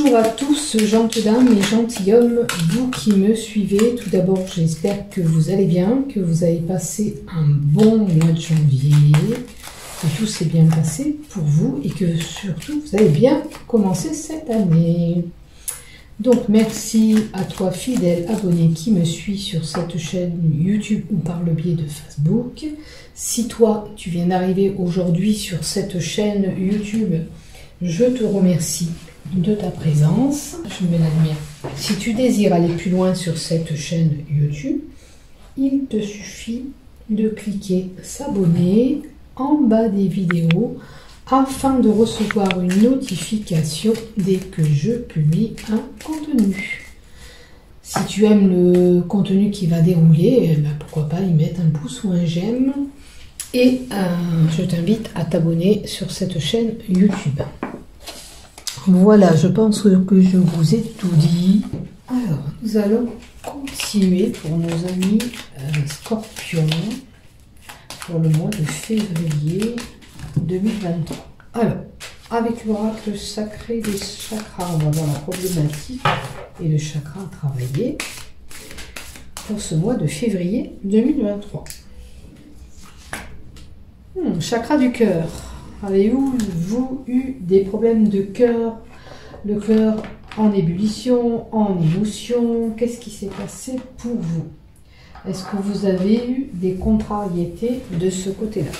Bonjour à tous, gentilles-dames et gentilshommes, vous qui me suivez. Tout d'abord, j'espère que vous allez bien, que vous avez passé un bon mois de janvier, que tout s'est bien passé pour vous et que surtout, vous avez bien commencé cette année. Donc, merci à toi, fidèle abonné qui me suit sur cette chaîne YouTube ou par le biais de Facebook. Si toi, tu viens d'arriver aujourd'hui sur cette chaîne YouTube, je te remercie de ta présence, je mets la lumière. Si tu désires aller plus loin sur cette chaîne YouTube, il te suffit de cliquer s'abonner en bas des vidéos afin de recevoir une notification dès que je publie un contenu. Si tu aimes le contenu qui va dérouler, ben pourquoi pas y mettre un pouce ou un j'aime. Et je t'invite à t'abonner sur cette chaîne YouTube. Voilà, je pense que je vous ai tout dit. Alors, nous allons continuer pour nos amis Scorpions pour le mois de février 2023. Alors, avec l'oracle sacré des chakras, on va voir la problématique et le chakra à travailler pour ce mois de février 2023. Chakra du cœur. Avez-vous eu des problèmes de cœur? Le cœur en ébullition, en émotion? Qu'est-ce qui s'est passé pour vous? Est-ce que vous avez eu des contrariétés de ce côté-là?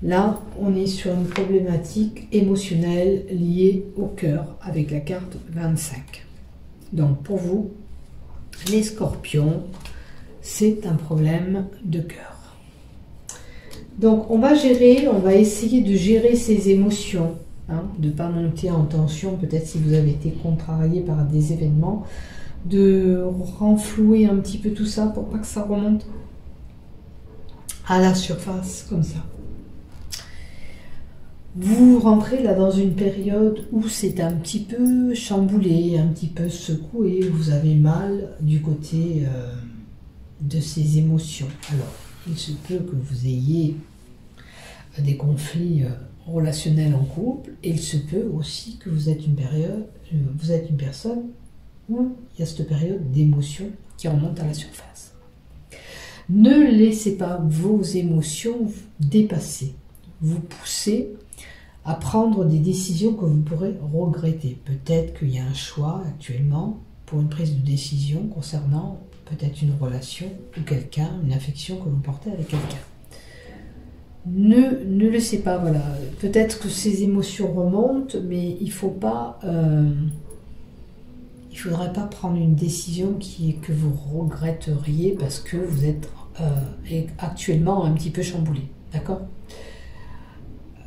Là, on est sur une problématique émotionnelle liée au cœur avec la carte 25. Donc pour vous, les scorpions, c'est un problème de cœur. Donc on va essayer de gérer ces émotions, hein, de ne pas monter en tension, peut-être si vous avez été contrarié par des événements, de renflouer un petit peu tout ça pour pas que ça remonte à la surface comme ça. Vous rentrez là dans une période où c'est un petit peu chamboulé, un petit peu secoué, vous avez mal du côté de ces émotions. Alors, il se peut que vous ayez des conflits relationnels en couple, et il se peut aussi que vous êtes une personne où il y a cette période d'émotion qui remonte à la surface. Ne laissez pas vos émotions vous dépasser, vous pousser à prendre des décisions que vous pourrez regretter. Peut-être qu'il y a un choix actuellement pour une prise de décision concernant peut-être une relation ou quelqu'un, une affection que vous portez avec quelqu'un. Ne laissez pas, voilà. Peut-être que ces émotions remontent, mais il faudrait pas prendre une décision que vous regretteriez parce que vous êtes actuellement un petit peu chamboulé, d'accord?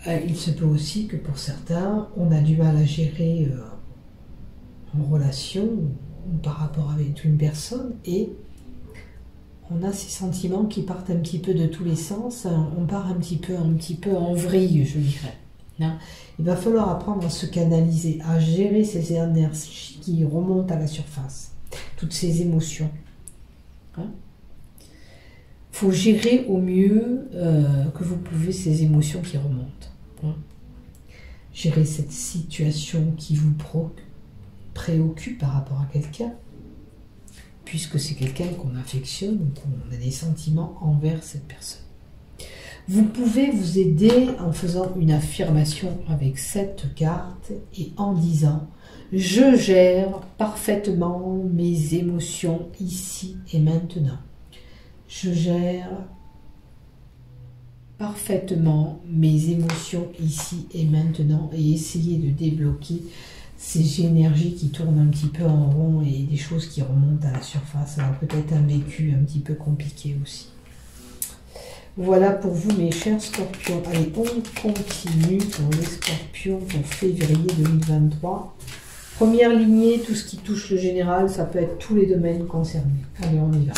Il se peut aussi que pour certains, on a du mal à gérer en relation ou par rapport avec une personne et on a ces sentiments qui partent un petit peu de tous les sens, on part un petit peu en vrille, je dirais. Hein. Il va falloir apprendre à se canaliser, à gérer ces énergies qui remontent à la surface, toutes ces émotions. Hein. Faut gérer au mieux que vous pouvez ces émotions qui remontent. Hein. Gérer cette situation qui vous préoccupe par rapport à quelqu'un, puisque c'est quelqu'un qu'on affectionne ou qu'on a des sentiments envers cette personne. Vous pouvez vous aider en faisant une affirmation avec cette carte et en disant « Je gère parfaitement mes émotions ici et maintenant. Je gère parfaitement mes émotions ici et maintenant » et essayer de débloquer ces énergies qui tournent un petit peu en rond et des choses qui remontent à la surface. Alors peut-être un vécu un petit peu compliqué aussi. Voilà pour vous mes chers scorpions. Allez, on continue pour les scorpions pour février 2023. Première lignée, tout ce qui touche le général, ça peut être tous les domaines concernés. Allez, on y va.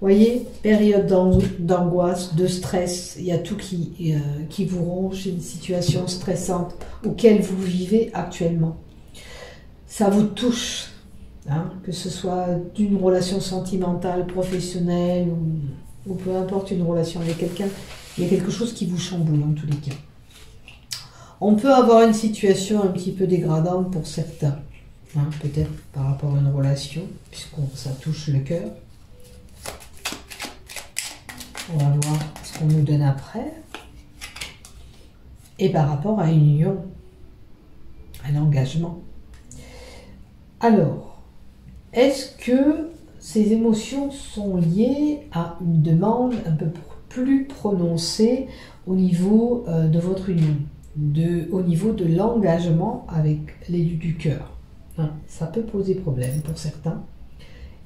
Vous voyez, période d'angoisse, de stress, il y a tout qui vous ronge, une situation stressante auquel vous vivez actuellement. Ça vous touche, hein, que ce soit d'une relation sentimentale, professionnelle ou peu importe une relation avec quelqu'un, il y a quelque chose qui vous chamboule en tous les cas. On peut avoir une situation un petit peu dégradante pour certains, hein, peut-être par rapport à une relation, puisque ça touche le cœur. On va voir ce qu'on nous donne après. Et par rapport à une union, un engagement. Alors, est-ce que ces émotions sont liées à une demande un peu plus prononcée au niveau de votre union, au niveau de l'engagement avec l'élu du cœur, hein? Ça peut poser problème pour certains.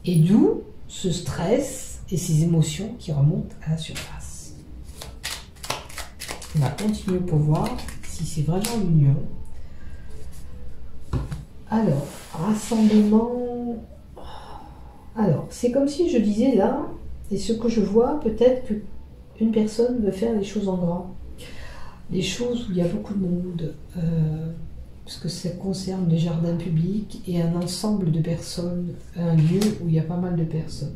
Et d'où ce stress et ces émotions qui remontent à la surface. On va continuer pour voir si c'est vraiment l'union. Alors, rassemblement. Alors, c'est comme si je disais là, et ce que je vois, peut-être qu'une personne veut faire les choses en grand. Les choses où il y a beaucoup de monde, parce que ça concerne des jardins publics et un ensemble de personnes, un lieu où il y a pas mal de personnes.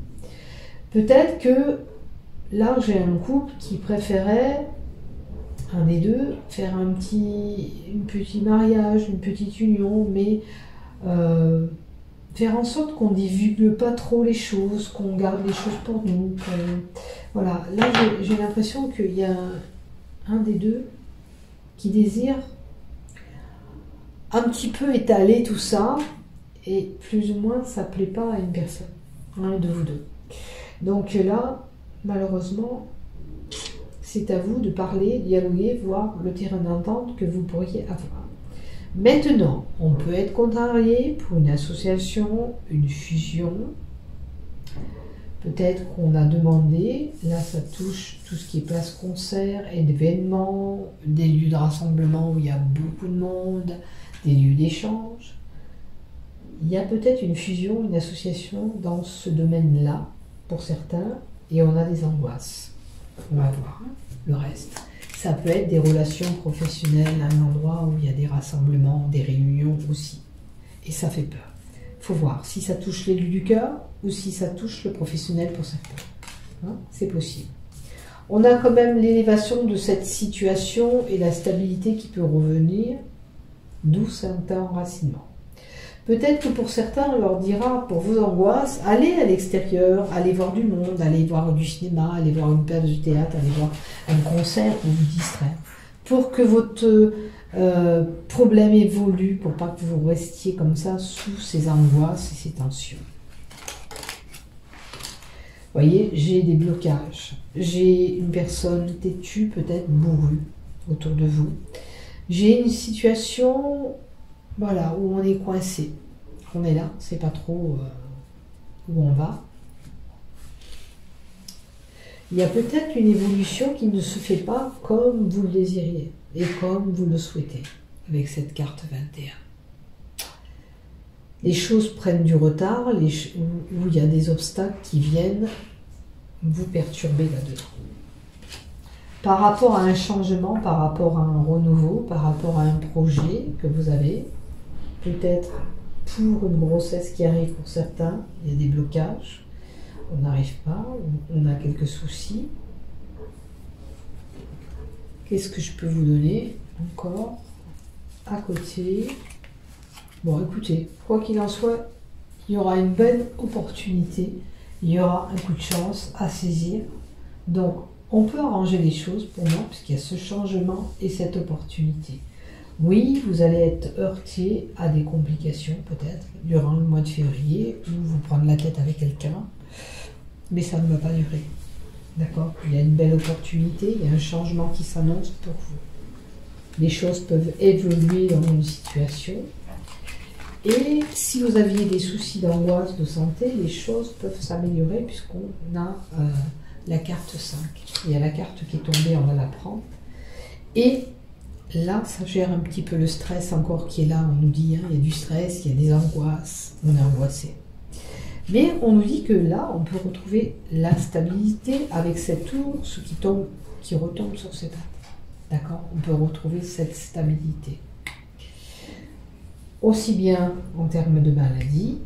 Peut-être que là, j'ai un couple qui préférait, un des deux, faire un petit mariage, une petite union, mais faire en sorte qu'on ne divulgue pas trop les choses, qu'on garde les choses pour nous. Voilà, là j'ai l'impression qu'il y a un des deux qui désire un petit peu étaler tout ça, et plus ou moins ça ne plaît pas à une personne, un de vous deux. Donc là, malheureusement, c'est à vous de parler, dialoguer, voir le terrain d'entente que vous pourriez avoir. Maintenant, on peut être contrarié pour une association, une fusion. Peut-être qu'on a demandé, là ça touche tout ce qui est place concert, événements, des lieux de rassemblement où il y a beaucoup de monde, des lieux d'échange. Il y a peut-être une fusion, une association dans ce domaine-là pour certains, et on a des angoisses. On va voir le reste. Ça peut être des relations professionnelles, un endroit où il y a des rassemblements, des réunions aussi. Et ça fait peur. Il faut voir si ça touche l'élu du cœur ou si ça touche le professionnel pour certains. Hein, c'est possible. On a quand même l'élévation de cette situation et la stabilité qui peut revenir, d'où cet enracinement. Peut-être que pour certains, on leur dira, pour vos angoisses, allez à l'extérieur, allez voir du monde, allez voir du cinéma, allez voir une pièce de théâtre, allez voir un concert pour vous distraire. Pour que votre problème évolue, pour pas que vous restiez comme ça sous ces angoisses et ces tensions. Vous voyez, j'ai des blocages. J'ai une personne têtue, peut-être bourrue, autour de vous. J'ai une situation... Voilà, où on est coincé. On est là, c'est pas trop où on va. Il y a peut-être une évolution qui ne se fait pas comme vous le désiriez et comme vous le souhaitez avec cette carte 21. Les choses prennent du retard, où il y a des obstacles qui viennent vous perturber là-dedans. Par rapport à un changement, par rapport à un renouveau, par rapport à un projet que vous avez, peut-être pour une grossesse qui arrive pour certains, il y a des blocages, on n'arrive pas, on a quelques soucis. Qu'est-ce que je peux vous donner encore à côté? Bon, écoutez, quoi qu'il en soit, il y aura une belle opportunité, il y aura un coup de chance à saisir. Donc, on peut arranger les choses pour moi, puisqu'il y a ce changement et cette opportunité. Oui, vous allez être heurté à des complications peut-être durant le mois de février ou vous prendre la tête avec quelqu'un, mais ça ne va pas durer. D'accord? Il y a une belle opportunité, il y a un changement qui s'annonce pour vous. Les choses peuvent évoluer dans une situation. Et si vous aviez des soucis d'angoisse, de santé, les choses peuvent s'améliorer puisqu'on a la carte 5. Il y a la carte qui est tombée, on va la prendre. Et là, ça gère un petit peu le stress encore qui est là. On nous dit, hein, il y a du stress, il y a des angoisses, on est angoissé. Mais on nous dit que là, on peut retrouver la stabilité avec cet ours qui retombe sur ses pattes. D'accord? On peut retrouver cette stabilité. Aussi bien en termes de maladie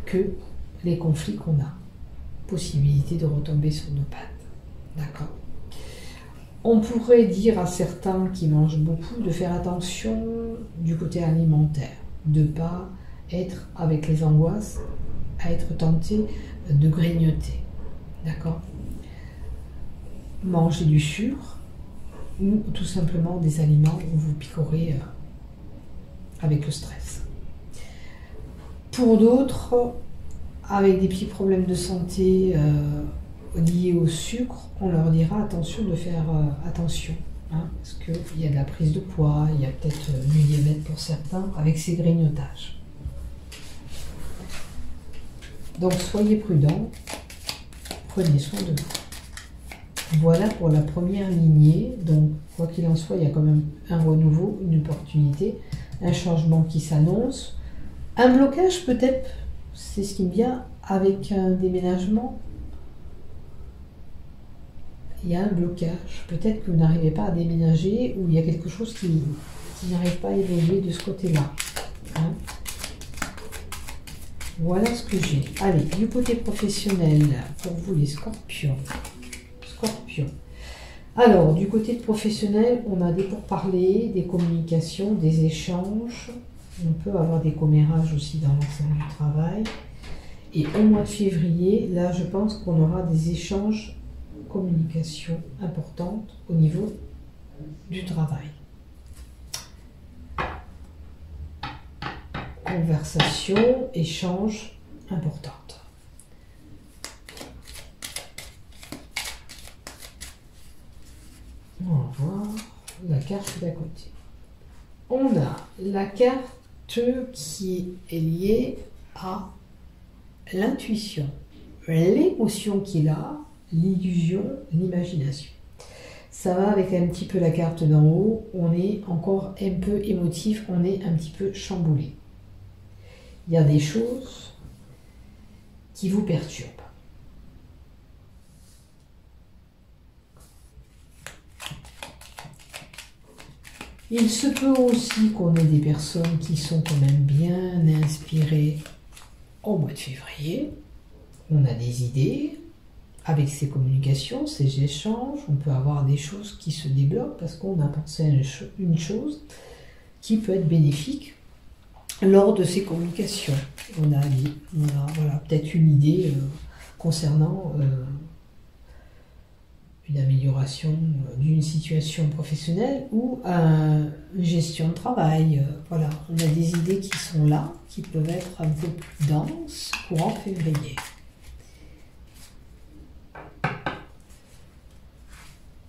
que les conflits qu'on a. Possibilité de retomber sur nos pattes. D'accord? On pourrait dire à certains qui mangent beaucoup de faire attention du côté alimentaire, de ne pas être avec les angoisses, à être tenté de grignoter. D'accord? Manger du sucre ou tout simplement des aliments où vous picorez avec le stress. Pour d'autres, avec des petits problèmes de santé liés au sucre, on leur dira attention de faire attention. Hein, parce qu'il y a de la prise de poids, il y a peut-être du diabète pour certains avec ces grignotages. Donc soyez prudents, prenez soin de vous. Voilà pour la première lignée. Donc quoi qu'il en soit, il y a quand même un renouveau, une opportunité, un changement qui s'annonce. Un blocage peut-être, c'est ce qui me vient avec un déménagement. Il y a un blocage. Peut-être que vous n'arrivez pas à déménager ou il y a quelque chose qui n'arrive pas à évoluer de ce côté-là. Hein? Voilà ce que j'ai. Allez, du côté professionnel, pour vous les scorpions. Scorpions. Alors, du côté professionnel, on a des pourparlers, des communications, des échanges. On peut avoir des commérages aussi dans l'ensemble du travail. Et au mois de février, là, je pense qu'on aura des échanges, communications importantes au niveau du travail. Conversation, échange importante. On va voir la carte d'à côté. On a la carte qui est liée à l'intuition, l'émotion qu'il a, l'illusion, l'imagination. Ça va avec un petit peu la carte d'en haut, on est encore un peu émotif, on est un petit peu chamboulé. Il y a des choses qui vous perturbent. Il se peut aussi qu'on ait des personnes qui sont quand même bien inspirées au mois de février. On a des idées avec ces communications, ces échanges. On peut avoir des choses qui se débloquent parce qu'on a pensé à une chose qui peut être bénéfique lors de ces communications. On a voilà, peut-être une idée concernant une amélioration d'une situation professionnelle ou une gestion de travail. Voilà, on a des idées qui sont là, qui peuvent être un peu plus denses courant février.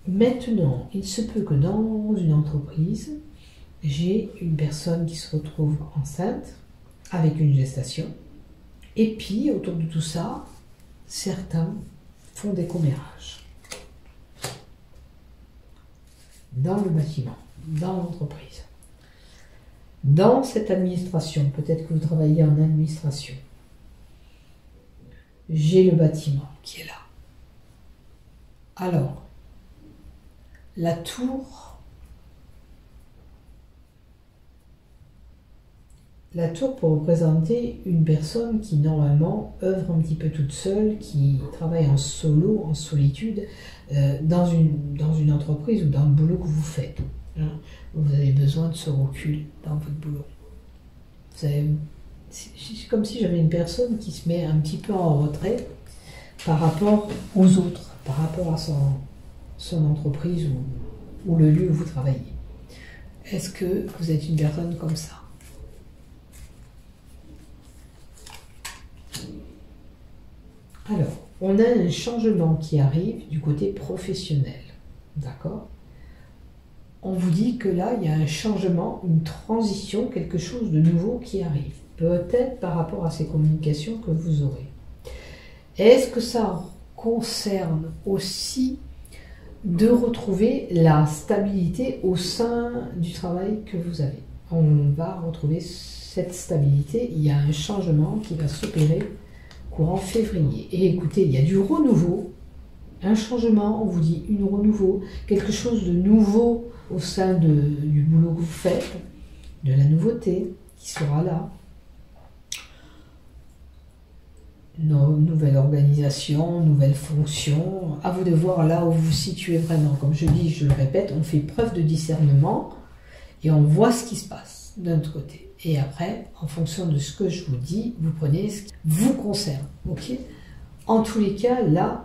Maintenant, il se peut que dans une entreprise, j'ai une personne qui se retrouve enceinte avec une gestation. Et puis, autour de tout ça, certains font des commérages. Dans le bâtiment, dans l'entreprise, dans cette administration, peut-être que vous travaillez en administration, j'ai le bâtiment qui est là. Alors, la tour pour représenter une personne qui normalement œuvre un petit peu toute seule, qui travaille en solo, en solitude, dans une entreprise ou dans le boulot que vous faites. Hein. Vous avez besoin de ce recul dans votre boulot. C'est comme si j'avais une personne qui se met un petit peu en retrait par rapport aux autres, par rapport à son entreprise ou le lieu où vous travaillez. Est-ce que vous êtes une personne comme ça? Alors, on a un changement qui arrive du côté professionnel, d'accord? On vous dit que là, il y a un changement, une transition, quelque chose de nouveau qui arrive. Peut-être par rapport à ces communications que vous aurez. Est-ce que ça concerne aussi de retrouver la stabilité au sein du travail que vous avez? On va retrouver cette stabilité, il y a un changement qui va s'opérer courant février. Et écoutez, il y a du renouveau, un changement, on vous dit une renouveau, quelque chose de nouveau au sein du boulot que vous faites, de la nouveauté qui sera là. nouvelle organisation, nouvelle fonction. À vous de voir là où vous vous situez vraiment. Comme je dis, je le répète, on fait preuve de discernement et on voit ce qui se passe de notre côté. Et après, en fonction de ce que je vous dis, vous prenez ce qui vous concerne. Ok? En tous les cas, là,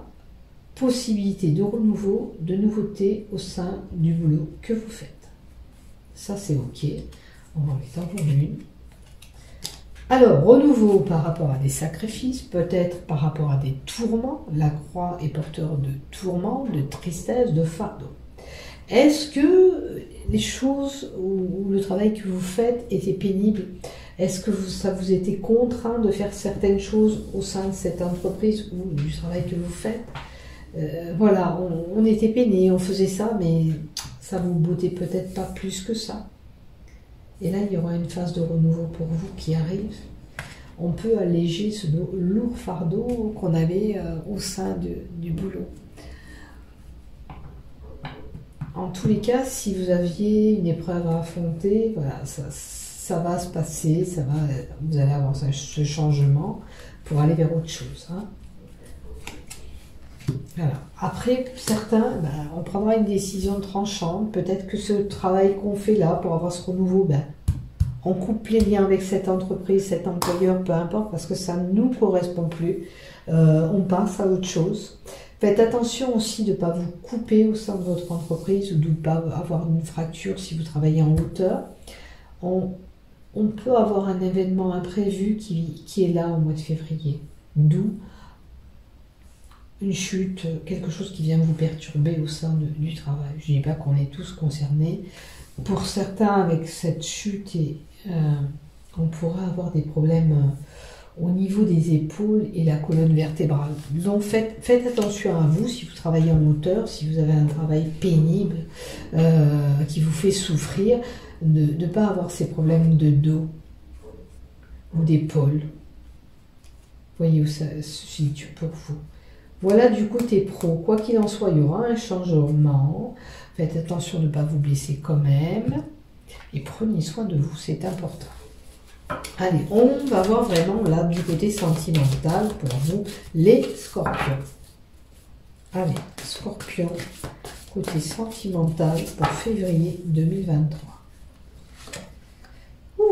possibilité de renouveau, de nouveauté au sein du boulot que vous faites. Ça, c'est ok. On va en mettre encore une. Alors, renouveau par rapport à des sacrifices, peut-être par rapport à des tourments. La croix est porteur de tourments, de tristesse, de fardeau. Est-ce que les choses ou le travail que vous faites était pénible? Est-ce que ça vous était contraint de faire certaines choses au sein de cette entreprise ou du travail que vous faites? Voilà, on était peiné, on faisait ça, mais ça vous bottait peut-être pas plus que ça. Et là, il y aura une phase de renouveau pour vous qui arrive. On peut alléger ce lourd fardeau qu'on avait au sein du boulot. En tous les cas, si vous aviez une épreuve à affronter, voilà, ça va se passer, vous allez avoir ce changement pour aller vers autre chose. Hein. Voilà. Après, certains, on prendra une décision tranchante. Peut-être que ce travail qu'on fait là pour avoir ce renouveau, on coupe les liens avec cette entreprise, cet employeur, peu importe, parce que ça ne nous correspond plus. On passe à autre chose. Faites attention aussi de ne pas vous couper au sein de votre entreprise ou de ne pas avoir une fracture si vous travaillez en hauteur. On peut avoir un événement imprévu qui est là au mois de février. D'où une chute, quelque chose qui vient vous perturber au sein du travail. Je ne dis pas qu'on est tous concernés. Pour certains, avec cette chute, on pourrait avoir des problèmes au niveau des épaules et la colonne vertébrale. Donc faites attention à vous si vous travaillez en hauteur, si vous avez un travail pénible qui vous fait souffrir, de ne pas avoir ces problèmes de dos ou d'épaule. Voyez où ça se situe pour vous. Voilà du côté pro. Quoi qu'il en soit, il y aura un changement. Faites attention de ne pas vous blesser quand même. Et prenez soin de vous, c'est important. Allez, on va voir vraiment là du côté sentimental pour vous, les scorpions. Allez, scorpion, côté sentimental pour février 2023.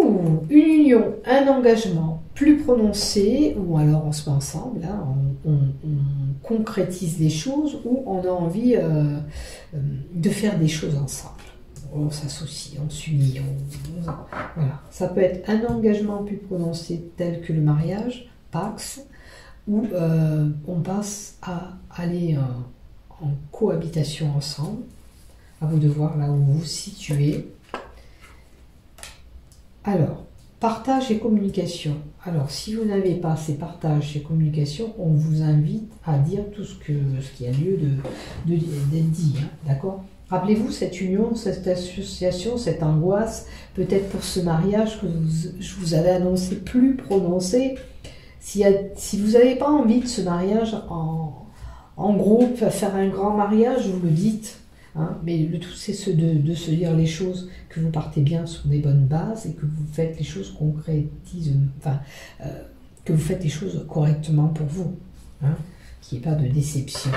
Une union, un engagement plus prononcé, ou alors on se met ensemble, hein, on concrétise les choses, ou on a envie de faire des choses ensemble. On s'associe, on s'unit, voilà. Ça peut être un engagement plus prononcé tel que le mariage, Pax, ou on passe à aller en cohabitation ensemble. À vous de voir là où vous vous situez. Alors, partage et communication. Alors, si vous n'avez pas ces partages et communications, on vous invite à dire tout ce qui a lieu d'être dit, hein, d'accord? Rappelez-vous cette union, cette association, cette angoisse, peut-être pour ce mariage que je vous avais annoncé plus prononcé. Si vous n'avez pas envie de ce mariage en groupe, faire un grand mariage, vous le dites. Hein, mais le tout, c'est de se dire les choses, que vous partez bien sur des bonnes bases et que vous faites les choses que vous faites les choses correctement pour vous. Hein, qu'il n'y ait pas de déception.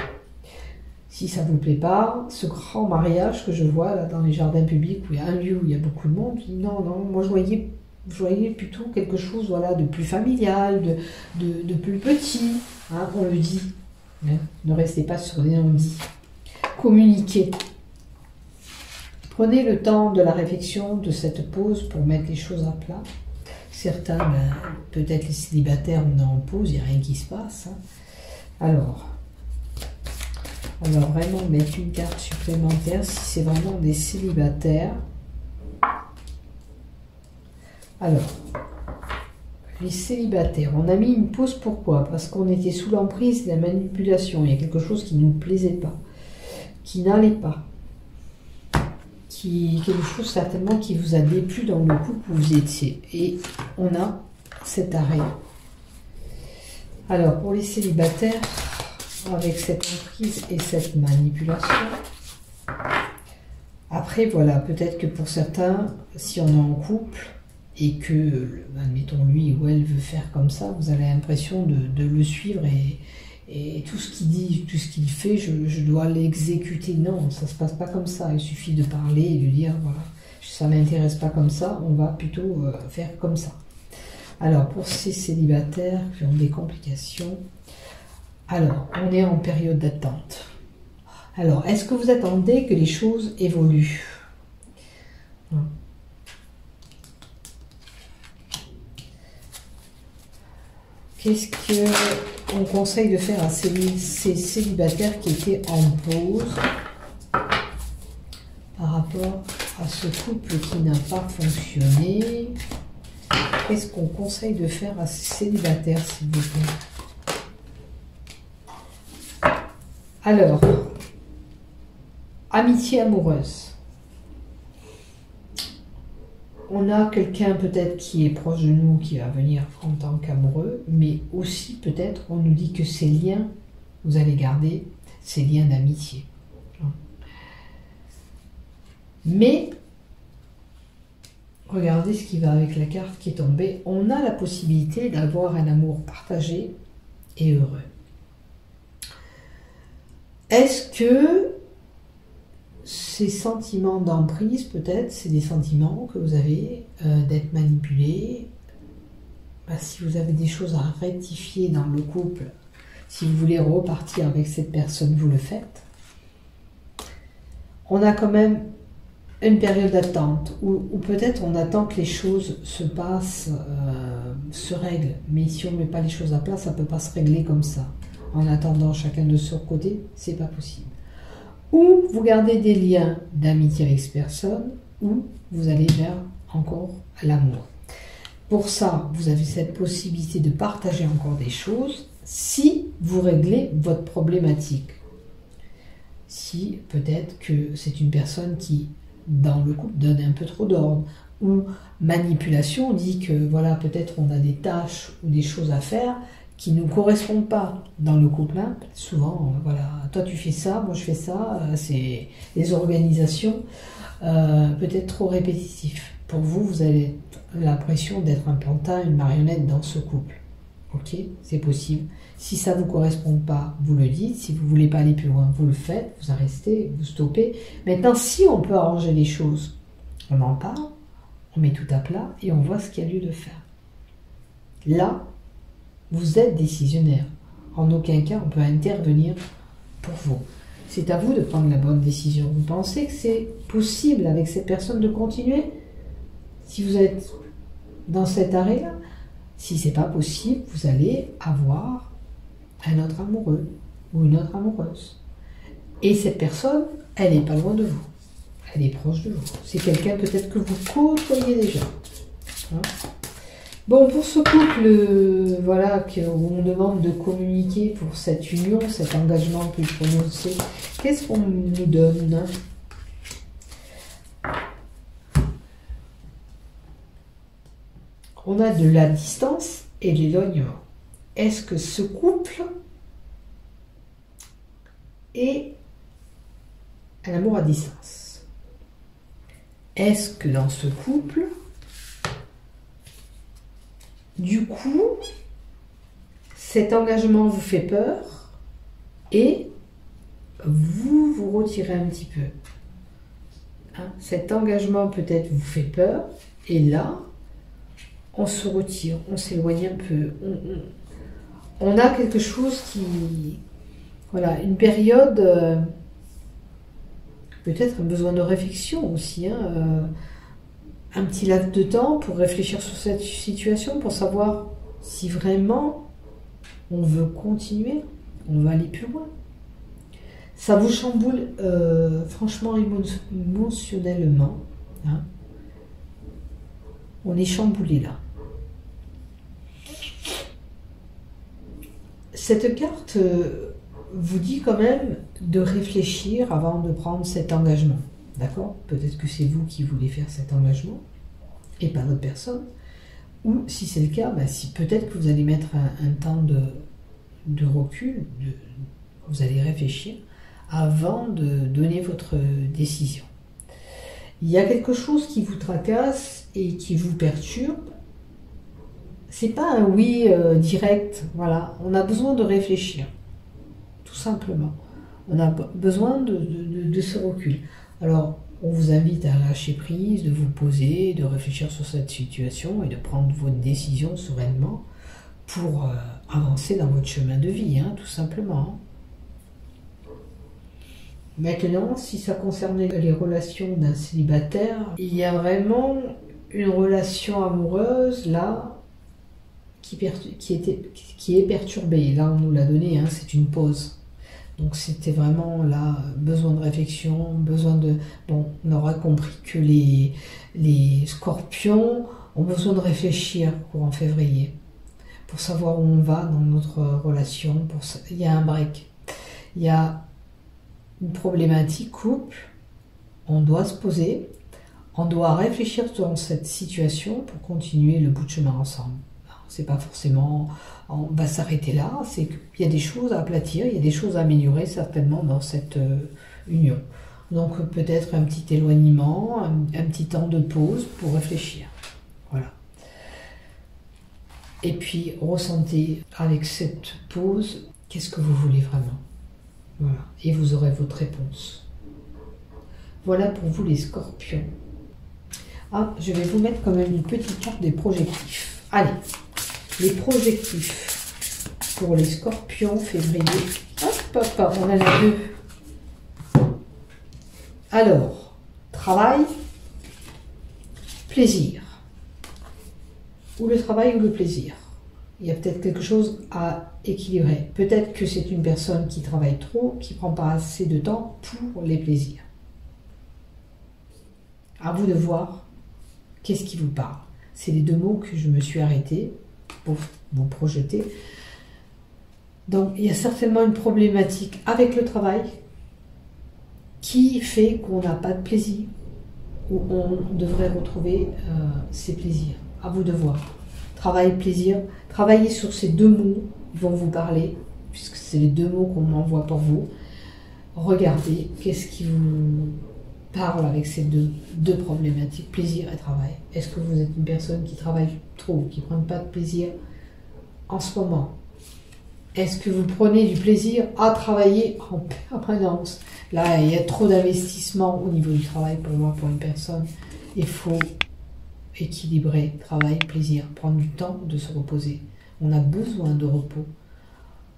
Si ça ne vous plaît pas, ce grand mariage que je vois là, dans les jardins publics, où il y a un lieu où il y a beaucoup de monde, je dis non, moi je voyais plutôt quelque chose voilà, de plus familial, de plus petit, hein, on le dit. Hein, ne restez pas sur des non-dits. Communiquez. Prenez le temps de la réflexion, de cette pause pour mettre les choses à plat. Certains, peut-être les célibataires, on est en pause, il n'y a rien qui se passe. Hein. Alors vraiment mettre une carte supplémentaire si c'est vraiment des célibataires. Alors, les célibataires, on a mis une pause, pourquoi? Parce qu'on était sous l'emprise de la manipulation, il y a quelque chose qui ne nous plaisait pas, qui n'allait pas, quelque chose certainement qui vous a déplu dans le couple où vous étiez. Et on a cet arrêt. Alors, pour les célibataires, avec cette emprise et cette manipulation, après, voilà, peut-être que pour certains, si on est en couple, et que, admettons, lui ou elle veut faire comme ça, vous avez l'impression de le suivre et tout ce qu'il dit, tout ce qu'il fait, je dois l'exécuter. Non, ça se passe pas comme ça. Il suffit de parler et de dire, voilà, ça m'intéresse pas comme ça, on va plutôt faire comme ça. Alors, pour ces célibataires qui ont des complications, alors, on est en période d'attente. Alors, est-ce que vous attendez que les choses évoluent? Qu'est-ce qu'on conseille de faire à ces célibataires qui étaient en pause par rapport à ce couple qui n'a pas fonctionné? Qu'est-ce qu'on conseille de faire à ces célibataires, s'il vous plaît? Alors, amitié amoureuse. On a quelqu'un peut-être qui est proche de nous, qui va venir en tant qu'amoureux, mais aussi peut-être on nous dit que ces liens, vous allez garder ces liens d'amitié. Mais, regardez ce qui va avec la carte qui est tombée. On a la possibilité d'avoir un amour partagé et heureux. Est-ce que ces sentiments d'emprise, peut-être, c'est des sentiments que vous avez d'être manipulé? Si vous avez des choses à rectifier dans le couple, si vous voulez repartir avec cette personne, vous le faites. On a quand même une période d'attente où peut-être on attend que les choses se passent, se règlent. Mais si on ne met pas les choses à plat, ça ne peut pas se régler comme ça. En attendant chacun de son côté, c'est pas possible. Ou vous gardez des liens d'amitié avec cette personne, ou vous allez vers encore l'amour. Pour ça, vous avez cette possibilité de partager encore des choses si vous réglez votre problématique. Si peut-être que c'est une personne qui, dans le couple, donne un peu trop d'ordre, ou manipulation, on dit que voilà, peut-être on a des tâches ou des choses à faire qui ne nous correspondent pas dans le couple. Hein. Souvent, voilà, toi tu fais ça, moi je fais ça, c'est des organisations peut-être trop répétitives. Pour vous, vous avez l'impression d'être un pantin, une marionnette dans ce couple. Ok, c'est possible. Si ça ne vous correspond pas, vous le dites. Si vous ne voulez pas aller plus loin, vous le faites, vous arrêtez, vous stoppez. Maintenant, si on peut arranger les choses, on en parle, on met tout à plat et on voit ce qu'il y a lieu de faire. Là, vous êtes décisionnaire. En aucun cas, on peut intervenir pour vous. C'est à vous de prendre la bonne décision. Vous pensez que c'est possible avec cette personne de continuer? Si vous êtes dans cet arrêt-là, si c'est pas possible, vous allez avoir un autre amoureux ou une autre amoureuse. Et cette personne, elle n'est pas loin de vous. Elle est proche de vous. C'est quelqu'un peut-être que vous côtoyez déjà. Hein? Bon, pour ce couple, voilà, où on demande de communiquer pour cette union, cet engagement plus prononcé, qu'est-ce qu'on nous donne? On a de la distance et de l'éloignement. Est-ce que ce couple est un amour à distance? Est-ce que dans ce couple, du coup, cet engagement vous fait peur et vous vous retirez un petit peu? Hein? Cet engagement peut-être vous fait peur et là, on se retire, on s'éloigne un peu. On a quelque chose qui... Voilà, une période... peut-être un besoin de réflexion aussi. Hein, un petit laps de temps pour réfléchir sur cette situation, pour savoir si vraiment on veut continuer, on veut aller plus loin. Ça vous chamboule franchement émotionnellement. Hein. On est chamboulé là. Cette carte vous dit quand même de réfléchir avant de prendre cet engagement. D'accord? Peut-être que c'est vous qui voulez faire cet engagement et pas d'autres personnes. Ou si c'est le cas, si peut-être que vous allez mettre un temps de recul, vous allez réfléchir avant de donner votre décision. Il y a quelque chose qui vous tracasse et qui vous perturbe. C'est pas un oui direct, voilà. On a besoin de réfléchir, tout simplement. On a besoin de ce recul. Alors, on vous invite à lâcher prise, de vous poser, de réfléchir sur cette situation et de prendre votre décision sereinement pour avancer dans votre chemin de vie, hein, tout simplement. Maintenant, si ça concernait les relations d'un célibataire, il y a vraiment une relation amoureuse là qui est perturbée. Là, on nous l'a donné, hein, c'est une pause. Donc c'était vraiment là, besoin de réflexion, besoin de... Bon, on aura compris que les scorpions ont besoin de réfléchir courant février pour savoir où on va dans notre relation. Il y a un break. Il y a une problématique couple. On doit se poser. On doit réfléchir dans cette situation pour continuer le bout de chemin ensemble. C'est pas forcément on va s'arrêter là, c'est qu'il y a des choses à aplatir, il y a des choses à améliorer certainement dans cette union. Donc peut-être un petit éloignement, un petit temps de pause pour réfléchir. Voilà. Et puis ressentez avec cette pause, qu'est-ce que vous voulez vraiment. Voilà. Et vous aurez votre réponse. Voilà pour vous les scorpions. Ah, je vais vous mettre quand même une petite carte des projectifs. Allez. Les projectifs pour les scorpions février. Hop, hop, on en a deux. Alors, travail, plaisir. Ou le travail ou le plaisir. Il y a peut-être quelque chose à équilibrer. Peut-être que c'est une personne qui travaille trop, qui ne prend pas assez de temps pour les plaisirs. À vous de voir qu'est-ce qui vous parle. C'est les deux mots que je me suis arrêtée pour vous projeter. Donc il y a certainement une problématique avec le travail qui fait qu'on n'a pas de plaisir, où on devrait retrouver ses plaisirs. À vous de voir. Travail, plaisir. Travaillez sur ces deux mots qui vont vous parler, puisque c'est les deux mots qu'on m'envoie pour vous. Regardez qu'est-ce qui vous parle avec ces deux problématiques, plaisir et travail. Est-ce que vous êtes une personne qui travaille trop, qui ne prend pas de plaisir en ce moment? Est-ce que vous prenez du plaisir à travailler en permanence? Là, il y a trop d'investissement au niveau du travail pour moi, pour une personne. Il faut équilibrer travail, plaisir, prendre du temps de se reposer. On a besoin de repos.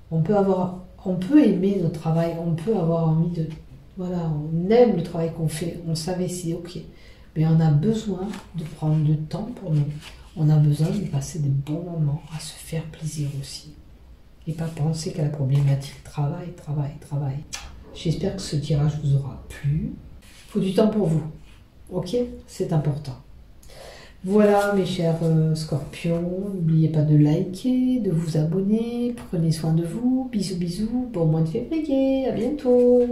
On peut aimer notre travail, on peut avoir envie de... Voilà, on aime le travail qu'on fait, on s'investit, ok. Mais on a besoin de prendre du temps pour nous. On a besoin de passer des bons moments, à se faire plaisir aussi. Et pas penser qu'à la problématique travail, travail, travail. J'espère que ce tirage vous aura plu. Il faut du temps pour vous, ok? C'est important. Voilà mes chers scorpions, n'oubliez pas de liker, de vous abonner, prenez soin de vous, bisous bisous, bon mois de février, à bientôt.